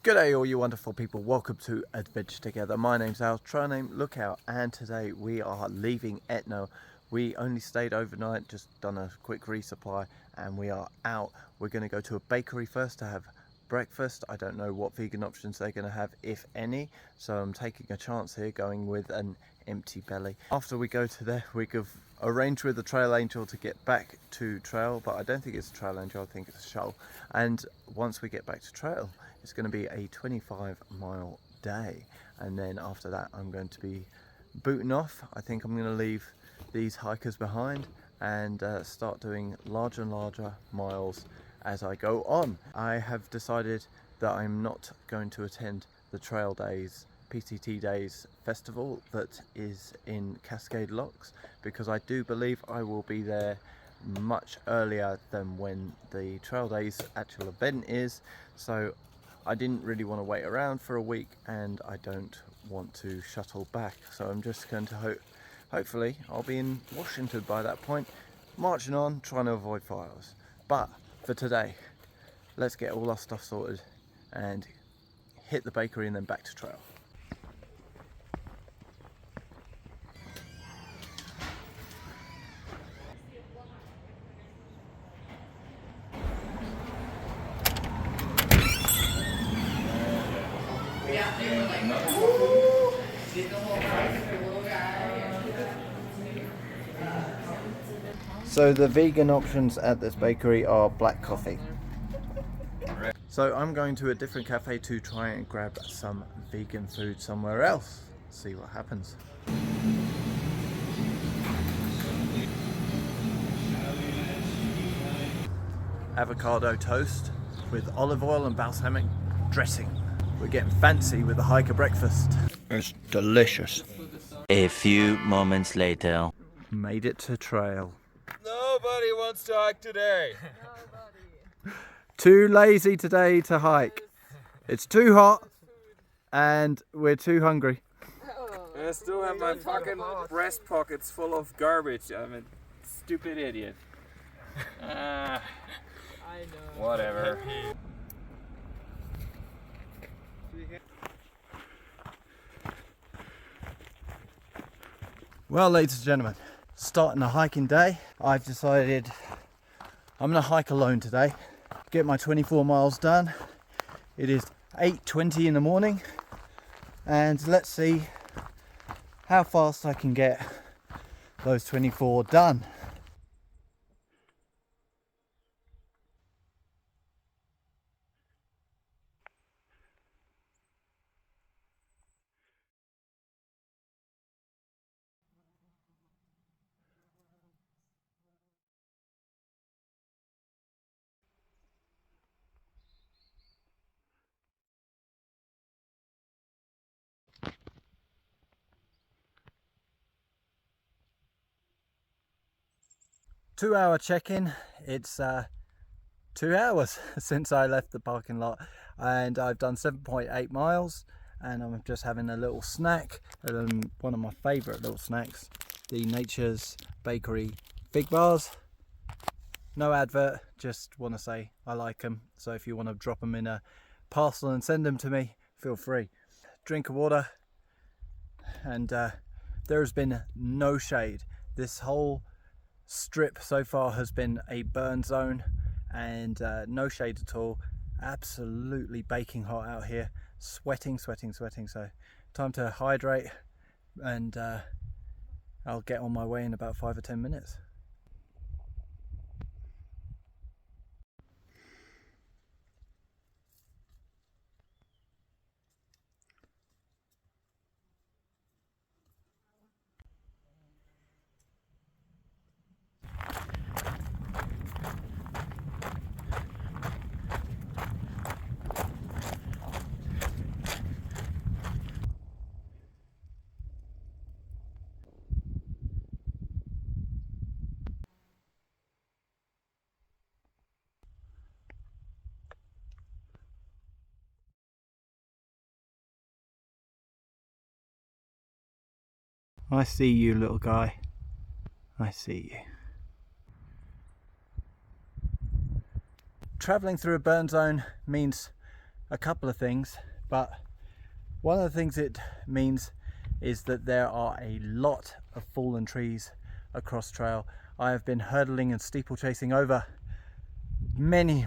G'day all you wonderful people, welcome to Adventure Together. My name's Al, try name Lookout, and today we are leaving Etna. We only stayed overnight, just done a quick resupply, and we are out. We're going to go to a bakery first to have breakfast. I don't know what vegan options they're going to have, if any, so I'm taking a chance here going with an empty belly. After we go to there, we could arrange with the trail angel to get back to trail, but I don't think it's a trail angel, I think it's a shuttle. And once we get back to trail, it's going to be a 25-mile day, and then after that I'm going to be booting off. I think I'm going to leave these hikers behind and start doing larger and larger miles as I go on. I have decided that I'm not going to attend the Trail Days, PCT Days festival that is in Cascade Locks, because I do believe I will be there much earlier than when the Trail Days actual event is. So I didn't really want to wait around for a week, and I don't want to shuttle back, so I'm just going to hopefully I'll be in Washington by that point, marching on, trying to avoid fires. But for today, let's get all our stuff sorted and hit the bakery and then back to trail. So the vegan options at this bakery are black coffee. So I'm going to a different cafe to try and grab some vegan food somewhere else. See what happens. Avocado toast with olive oil and balsamic dressing. We're getting fancy with the hiker breakfast. It's delicious. A few moments later. Made it to trail. Nobody wants to hike today. Too lazy today to hike. It's too hot and we're too hungry. I still have my fucking breast pockets full of garbage. I'm a stupid idiot. I know. Whatever. Well, ladies and gentlemen, starting a hiking day. I've decided I'm gonna hike alone today, get my 24 miles done. It is 8:20 in the morning, and let's see how fast I can get those 24 done. Two-hour check-in. It's 2 hours since I left the parking lot, and I've done 7.8 miles, and I'm just having a little snack, one of my favorite little snacks, the Nature's Bakery fig bars. No advert, just want to say I like them, so if you want to drop them in a parcel and send them to me, feel free. Drink of water, and there has been no shade. This whole strip so far has been a burn zone, and no shade at all. Absolutely baking hot out here, sweating. So time to hydrate, and I'll get on my way in about 5 or 10 minutes. I see you, little guy. I see you. Traveling through a burn zone means a couple of things, but one of the things it means is that there are a lot of fallen trees across trail. I have been hurdling and steeplechasing over many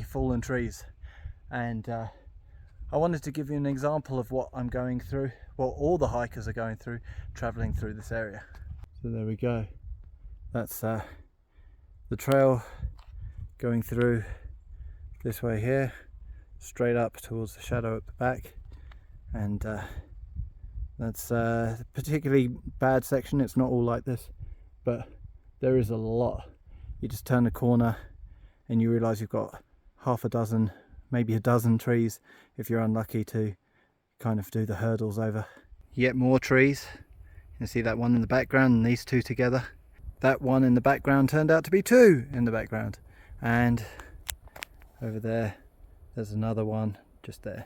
fallen trees, and I wanted to give you an example of what I'm going through, what all the hikers are going through traveling through this area. So there we go. That's the trail going through this way here, straight up towards the shadow at the back, and that's a particularly bad section. It's not all like this, but there is a lot. You just turn the corner and you realize you've got half a dozen, maybe a dozen trees if you're unlucky to kind of do the hurdles over. Yet more trees. You can see that one in the background and these two together. That one in the background turned out to be two in the background, and over there there's another one just there.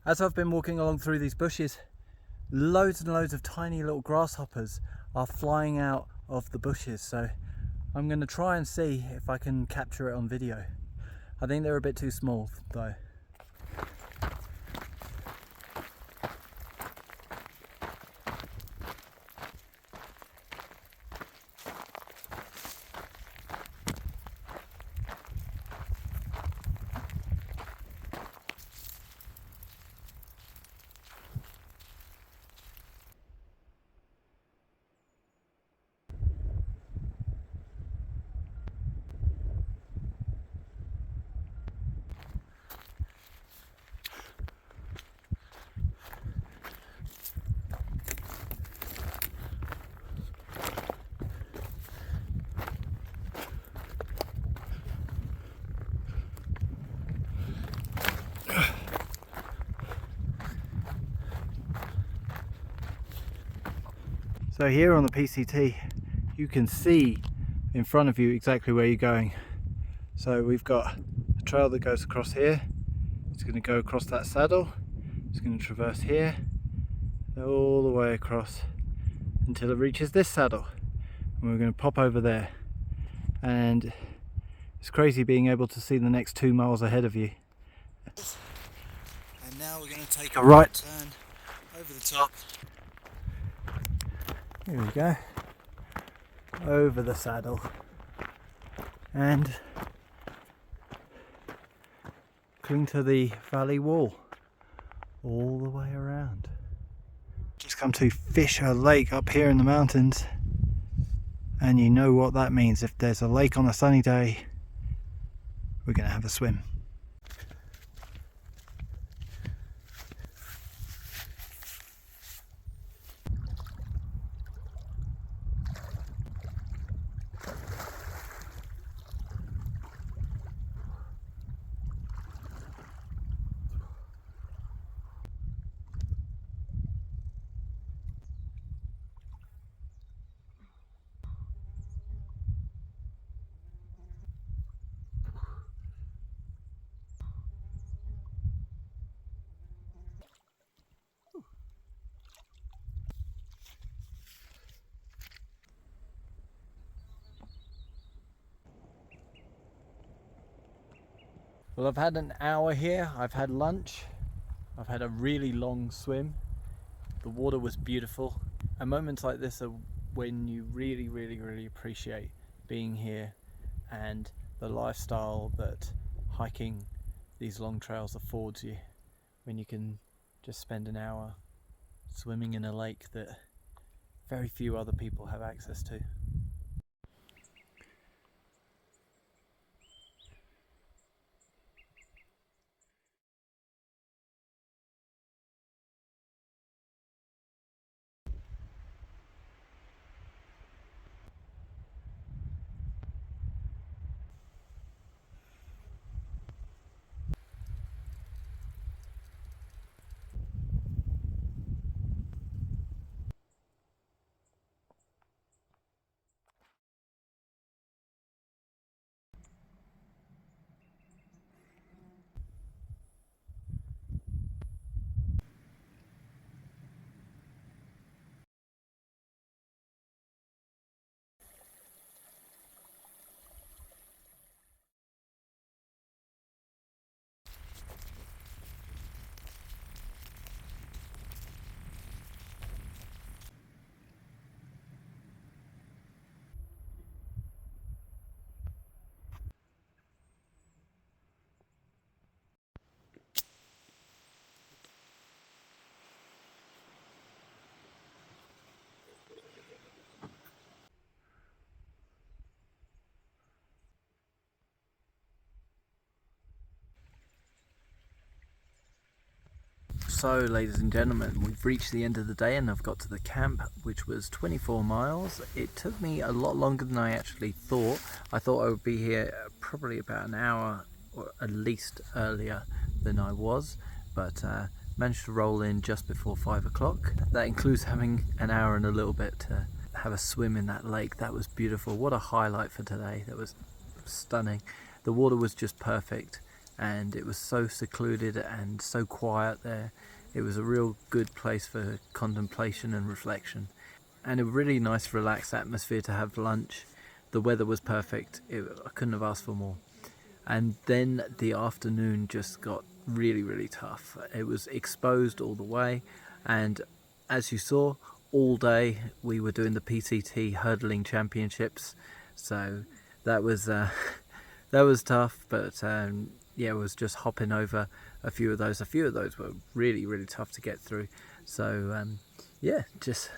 As I've been walking along through these bushes, loads and loads of tiny little grasshoppers are flying out of the bushes, so I'm going to try and see if I can capture it on video. I think they're a bit too small though. So here on the PCT you can see in front of you exactly where you're going. So we've got a trail that goes across here. It's going to go across that saddle. It's going to traverse here all the way across until it reaches this saddle, and we're going to pop over there. And it's crazy being able to see the next 2 miles ahead of you. And now we're going to take a right turn over the top. Here we go, over the saddle, and cling to the valley wall all the way around. Just come to Fisher Lake up here in the mountains, and you know what that means. If there's a lake on a sunny day, we're going to have a swim. Well, I've had an hour here, I've had lunch, I've had a really long swim. The water was beautiful, and moments like this are when you really appreciate being here and the lifestyle that hiking these long trails affords you, when you can just spend an hour swimming in a lake that very few other people have access to. So ladies and gentlemen, we've reached the end of the day and I've got to the camp, which was 24 miles. It took me a lot longer than I actually thought. I thought I would be here probably about an hour or at least earlier than I was, but managed to roll in just before 5 o'clock. That includes having an hour and a little bit to have a swim in that lake. That was beautiful. What a highlight for today. That was stunning. The water was just perfect and it was so secluded and so quiet there. It was a real good place for contemplation and reflection, and a really nice relaxed atmosphere to have lunch. The weather was perfect. I couldn't have asked for more. And then the afternoon just got really tough. It was exposed all the way, and as you saw, all day we were doing the PCT hurdling championships, so that was that was tough, but yeah, it was just hopping over a few of those. A few of those were really tough to get through, so yeah, just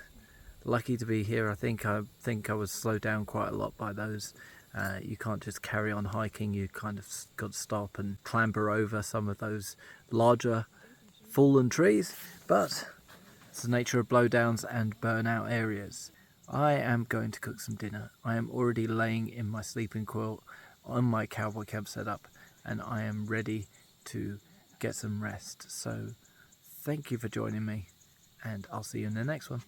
lucky to be here. I think I was slowed down quite a lot by those. You can't just carry on hiking, you kind of got to stop and clamber over some of those larger fallen trees, but it's the nature of blowdowns and burnout areas. I am going to cook some dinner. I am already laying in my sleeping quilt on my cowboy camp setup, and I am ready to get some rest. So thank you for joining me, and I'll see you in the next one.